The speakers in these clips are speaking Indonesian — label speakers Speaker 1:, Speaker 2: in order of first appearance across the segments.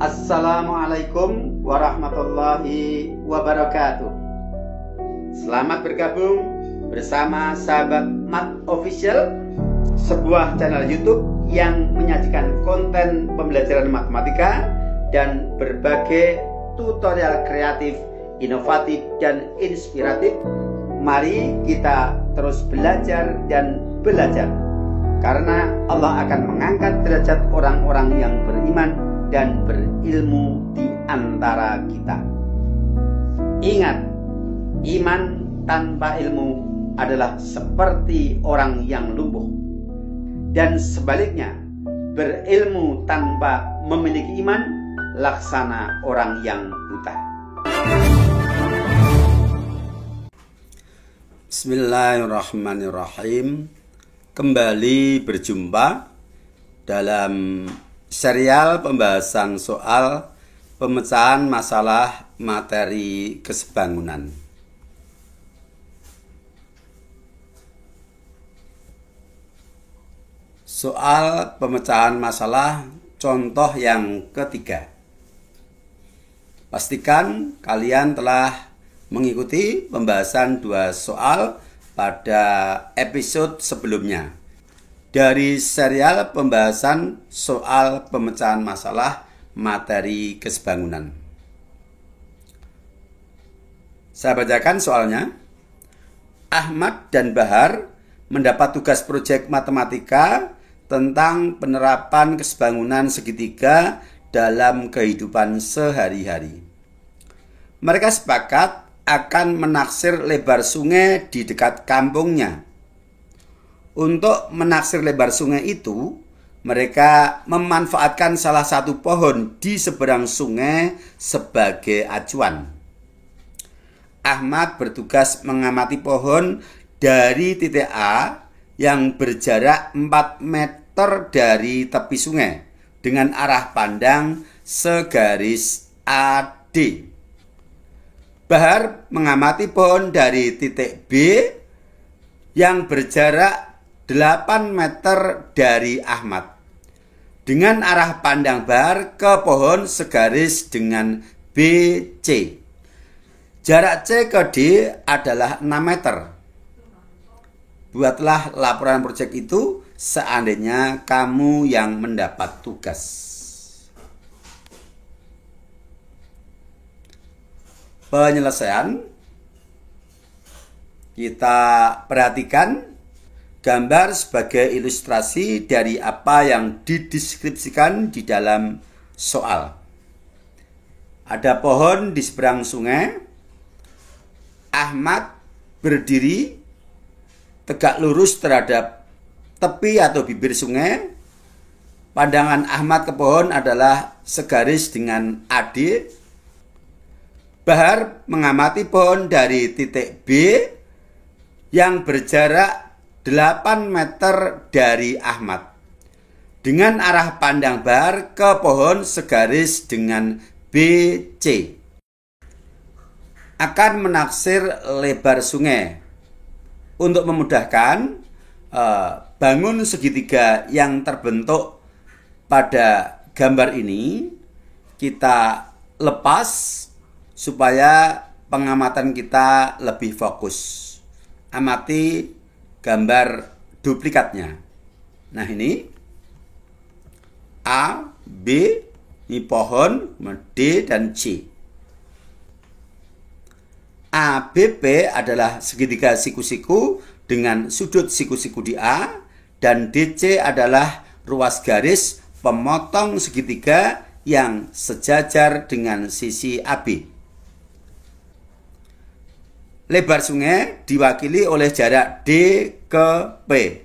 Speaker 1: Assalamualaikum warahmatullahi wabarakatuh. Selamat bergabung bersama sahabat Mat Official, sebuah channel YouTube yang menyajikan konten pembelajaran matematika dan berbagai tutorial kreatif, inovatif, dan inspiratif. Mari kita terus belajar dan belajar, karena Allah akan mengangkat derajat orang-orang yang beriman dan berilmu di antara kita. Ingat, iman tanpa ilmu adalah seperti orang yang lumpuh, dan sebaliknya, berilmu tanpa memiliki iman laksana orang yang buta. Bismillahirrahmanirrahim. Kembali berjumpa dalam serial pembahasan soal pemecahan masalah materi kesebangunan. Soal pemecahan masalah contoh yang ketiga. Pastikan kalian telah mengikuti pembahasan dua soal pada episode sebelumnya dari serial pembahasan soal pemecahan masalah materi kesebangunan. Saya bacakan soalnya. Ahmad dan Bahar mendapat tugas proyek matematika tentang penerapan kesebangunan segitiga dalam kehidupan sehari-hari. Mereka sepakat akan menaksir lebar sungai di dekat kampungnya. Untuk menaksir lebar sungai itu, mereka memanfaatkan salah satu pohon di seberang sungai sebagai acuan. Ahmad bertugas mengamati pohon dari titik A yang berjarak 4 meter dari tepi sungai dengan arah pandang segaris AD. Bahar mengamati pohon dari titik B yang berjarak 8 meter dari Ahmad dengan arah pandang Bahar ke pohon segaris dengan BC. Jarak C ke D adalah 6 meter. Buatlah laporan proyek itu seandainya kamu yang mendapat tugas. Penyelesaian, kita perhatikan gambar sebagai ilustrasi dari apa yang dideskripsikan di dalam soal. Ada pohon di seberang sungai. Ahmad berdiri tegak lurus terhadap tepi atau bibir sungai. Pandangan Ahmad ke pohon adalah segaris dengan AD. Bahar mengamati pohon dari titik B yang berjarak 8 meter dari Ahmad dengan arah pandang Bahar ke pohon segaris dengan BC. Akan menaksir lebar sungai. Untuk memudahkan, bangun segitiga yang terbentuk pada gambar ini kita lepas supaya pengamatan kita lebih fokus. Amati gambar duplikatnya. Nah, ini A, B, ini pohon, D, dan C. ABP adalah segitiga siku-siku dengan sudut siku-siku di A, dan DC adalah ruas garis pemotong segitiga yang sejajar dengan sisi AB. Lebar sungai diwakili oleh jarak D ke P.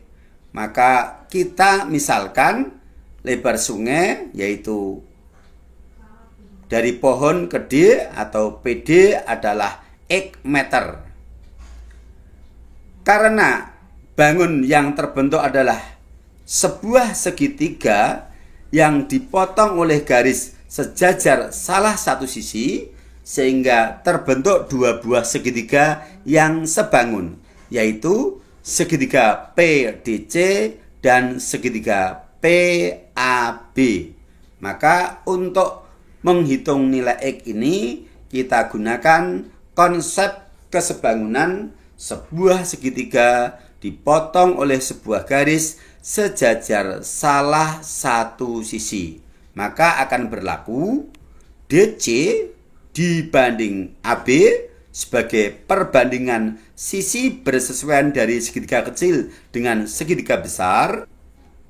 Speaker 1: Maka kita misalkan lebar sungai yaitu dari pohon ke D atau PD adalah X meter. Karena bangun yang terbentuk adalah sebuah segitiga yang dipotong oleh garis sejajar salah satu sisi, sehingga terbentuk dua buah segitiga yang sebangun, yaitu segitiga PDC dan segitiga PAB. Maka untuk menghitung nilai X ini, kita gunakan konsep kesebangunan sebuah segitiga dipotong oleh sebuah garis sejajar salah satu sisi. Maka akan berlaku DC dibanding AB sebagai perbandingan sisi bersesuaian dari segitiga kecil dengan segitiga besar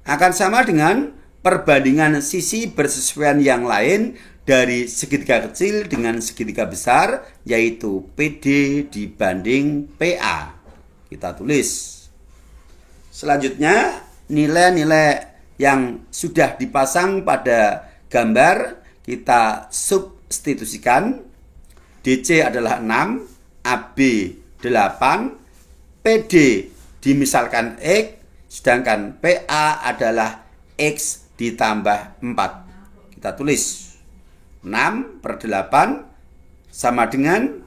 Speaker 1: akan sama dengan perbandingan sisi bersesuaian yang lain dari segitiga kecil dengan segitiga besar, yaitu PD dibanding PA. Kita tulis. Selanjutnya, nilai-nilai yang sudah dipasang pada gambar kita substitusikan. DC adalah 6, AB 8, PD dimisalkan X, sedangkan PA adalah X ditambah 4. Kita tulis 6 per 8 sama dengan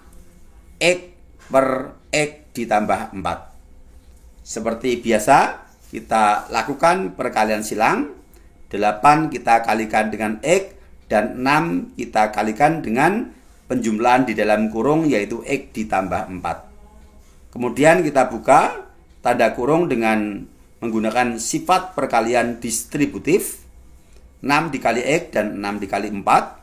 Speaker 1: X per X ditambah 4. Seperti biasa, kita lakukan perkalian silang. 8 kita kalikan dengan X dan 6 kita kalikan dengan penjumlahan di dalam kurung yaitu X ditambah 4. Kemudian kita buka tanda kurung dengan menggunakan sifat perkalian distributif. 6 dikali X dan 6 dikali 4.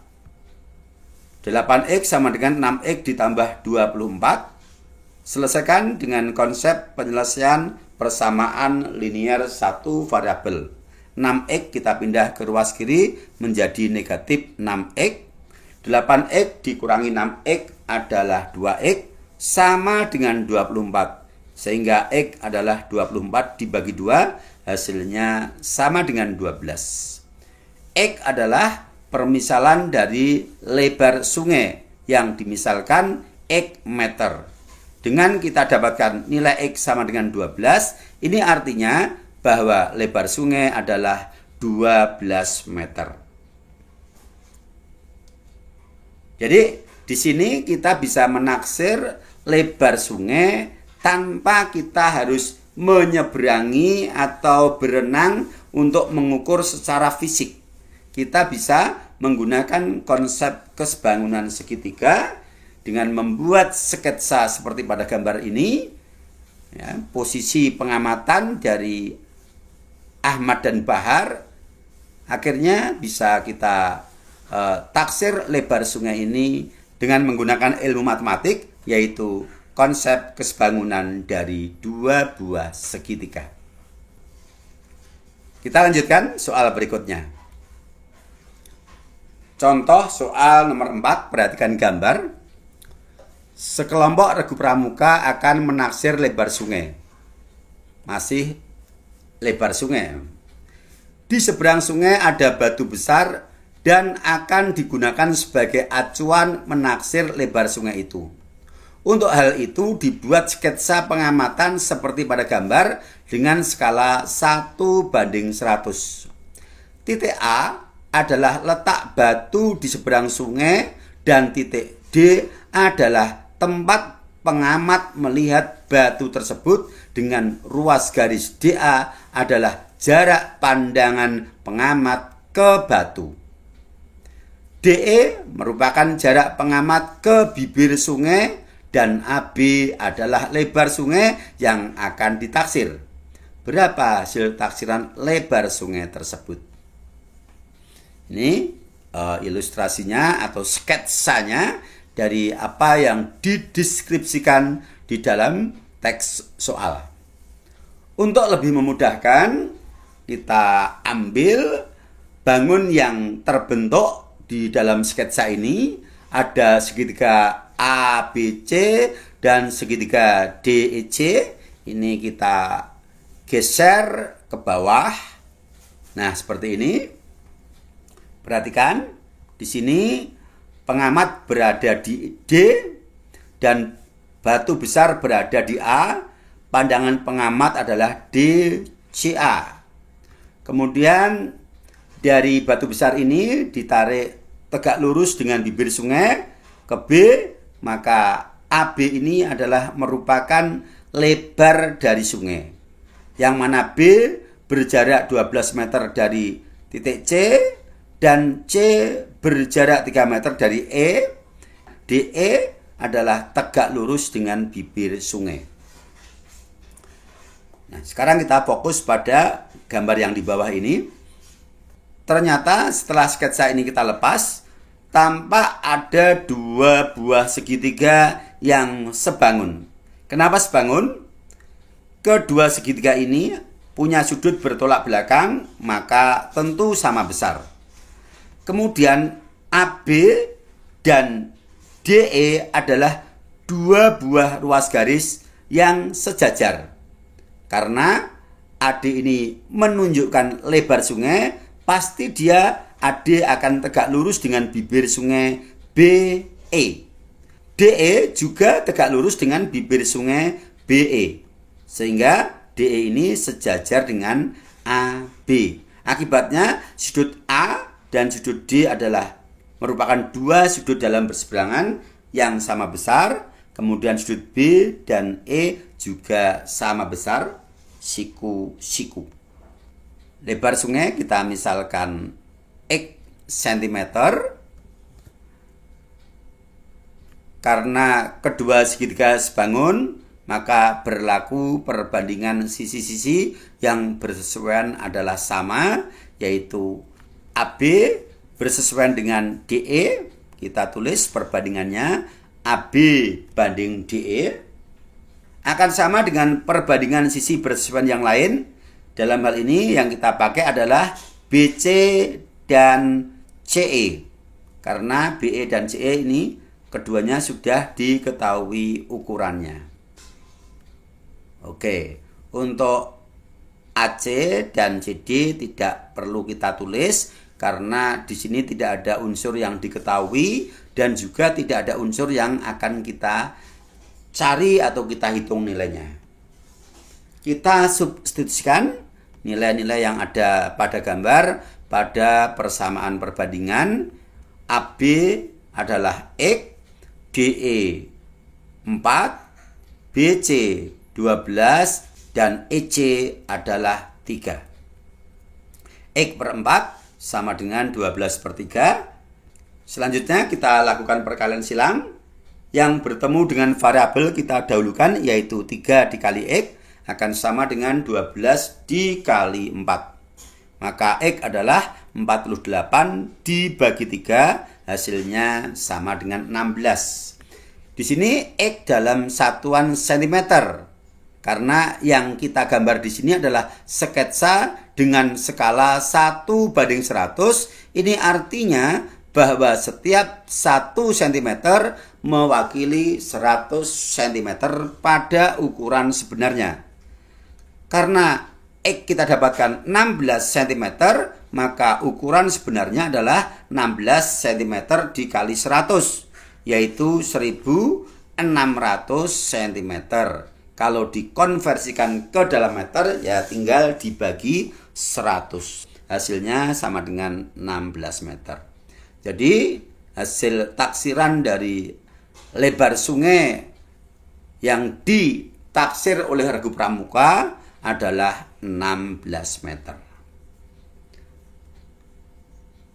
Speaker 1: 8X sama dengan 6X ditambah 24. Selesaikan dengan konsep penyelesaian persamaan linear satu variabel. 6X kita pindah ke ruas kiri menjadi negatif 6X. 8X dikurangi 6X adalah 2X sama dengan 24. Sehingga X adalah 24 dibagi 2, hasilnya sama dengan 12. X adalah permisalan dari lebar sungai yang dimisalkan X meter. Dengan kita dapatkan nilai X sama dengan 12, ini artinya bahwa lebar sungai adalah 12 meter. Jadi di sini kita bisa menaksir lebar sungai tanpa kita harus menyeberangi atau berenang untuk mengukur secara fisik. Kita bisa menggunakan konsep kesebangunan segitiga dengan membuat sketsa seperti pada gambar ini. Ya, posisi pengamatan dari Ahmad dan Bahar, akhirnya bisa kita taksir lebar sungai ini dengan menggunakan ilmu matematik, yaitu konsep kesebangunan dari dua buah segitiga. Kita lanjutkan soal berikutnya. Contoh soal nomor 4, perhatikan gambar. Sekelompok regu pramuka akan menaksir lebar sungai. Masih lebar sungai. Di seberang sungai ada batu besar dan akan digunakan sebagai acuan menaksir lebar sungai itu. Untuk hal itu dibuat sketsa pengamatan seperti pada gambar dengan skala 1:100. Titik A adalah letak batu di seberang sungai dan titik D adalah tempat pengamat melihat batu tersebut dengan ruas garis DA adalah jarak pandangan pengamat ke batu. DE merupakan jarak pengamat ke bibir sungai dan AB adalah lebar sungai yang akan ditaksir. Berapa hasil taksiran lebar sungai tersebut? Ini ilustrasinya atau sketsanya dari apa yang dideskripsikan di dalam teks soal. Untuk lebih memudahkan, kita ambil bangun yang terbentuk di dalam sketsa ini. Ada segitiga ABC dan segitiga DEC. Ini kita geser ke bawah. Nah, seperti ini. Perhatikan, di sini pengamat berada di D dan batu besar berada di A. Pandangan pengamat adalah DCA. Kemudian dari batu besar ini ditarik tegak lurus dengan bibir sungai ke B, maka AB ini adalah merupakan lebar dari sungai. Yang mana B berjarak 12 meter dari titik C dan C berjarak 3 meter dari E. DE adalah tegak lurus dengan bibir sungai. Nah, sekarang kita fokus pada gambar yang di bawah ini. Ternyata setelah sketsa ini kita lepas, tampak ada 2 buah segitiga yang sebangun. Kenapa sebangun? Kedua segitiga ini punya sudut bertolak belakang, maka tentu sama besar. Kemudian AB dan DE adalah 2 buah ruas garis yang sejajar. Karena AD ini menunjukkan lebar sungai, pasti dia AD akan tegak lurus dengan bibir sungai BE. DE juga tegak lurus dengan bibir sungai BE. Sehingga DE ini sejajar dengan AB. Akibatnya sudut A dan sudut D adalah merupakan 2 sudut dalam berseberangan yang sama besar. Kemudian sudut B dan E juga sama besar, siku-siku. Lebar sungai kita misalkan X cm. Karena kedua segitiga sebangun, maka berlaku perbandingan sisi-sisi yang bersesuaian adalah sama, yaitu AB bersesuaian dengan DE. Kita tulis perbandingannya AB banding DE akan sama dengan perbandingan sisi bersesuaian yang lain. Dalam hal ini yang kita pakai adalah BC dan CE. Karena BE dan CE ini keduanya sudah diketahui ukurannya. Oke, untuk AC dan CD tidak perlu kita tulis karena di sini tidak ada unsur yang diketahui dan juga tidak ada unsur yang akan kita cari atau kita hitung nilainya. Kita substitusikan nilai-nilai yang ada pada gambar pada persamaan perbandingan. AB adalah X, DE 4, BC 12, dan EC adalah 3. X per 4 sama dengan 12 per 3. Selanjutnya kita lakukan perkalian silang. Yang bertemu dengan variabel kita dahulukan, yaitu 3 dikali X akan sama dengan 12 dikali 4. Maka X adalah 48 dibagi 3, hasilnya sama dengan 16. Di sini X dalam satuan cm. Karena yang kita gambar di sini adalah sketsa dengan skala 1:100. Ini artinya bahwa setiap 1 cm mewakili 100 cm pada ukuran sebenarnya. Karena X kita dapatkan 16 cm, maka ukuran sebenarnya adalah 16 cm dikali 100, yaitu 1600 cm. Kalau dikonversikan ke dalam meter, ya tinggal dibagi 100. Hasilnya sama dengan 16 meter. Jadi hasil taksiran dari lebar sungai yang ditaksir oleh Regu Pramuka adalah 16 meter.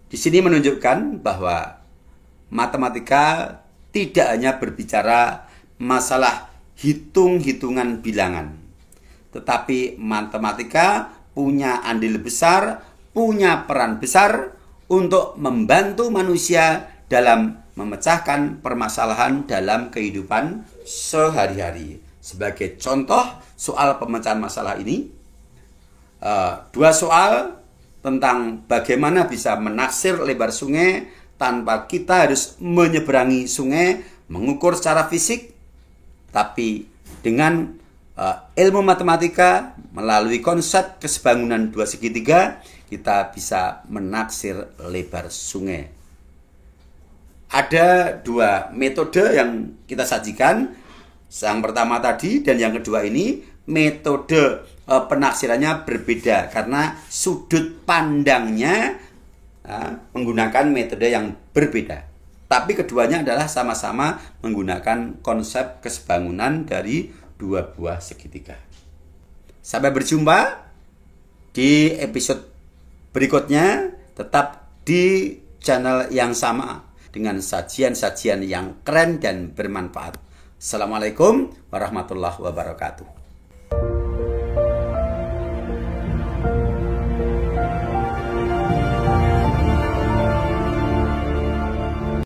Speaker 1: Di sini menunjukkan bahwa matematika tidak hanya berbicara masalah hitung-hitungan bilangan, tetapi matematika punya andil besar, punya peran besar untuk membantu manusia dalam memecahkan permasalahan dalam kehidupan sehari-hari. Sebagai contoh soal pemecahan masalah ini, 2 soal tentang bagaimana bisa menaksir lebar sungai tanpa kita harus menyeberangi sungai, mengukur secara fisik, tapi dengan ilmu matematika melalui konsep kesebangunan 2 segitiga, kita bisa menaksir lebar sungai. Ada 2 metode yang kita sajikan. Yang pertama tadi dan yang kedua ini metode penaksirannya berbeda karena sudut pandangnya menggunakan metode yang berbeda. Tapi keduanya adalah sama-sama menggunakan konsep kesebangunan dari 2 buah segitiga. Sampai berjumpa di episode berikutnya. Tetap di channel yang sama dengan sajian-sajian yang keren dan bermanfaat. Assalamualaikum warahmatullahi wabarakatuh.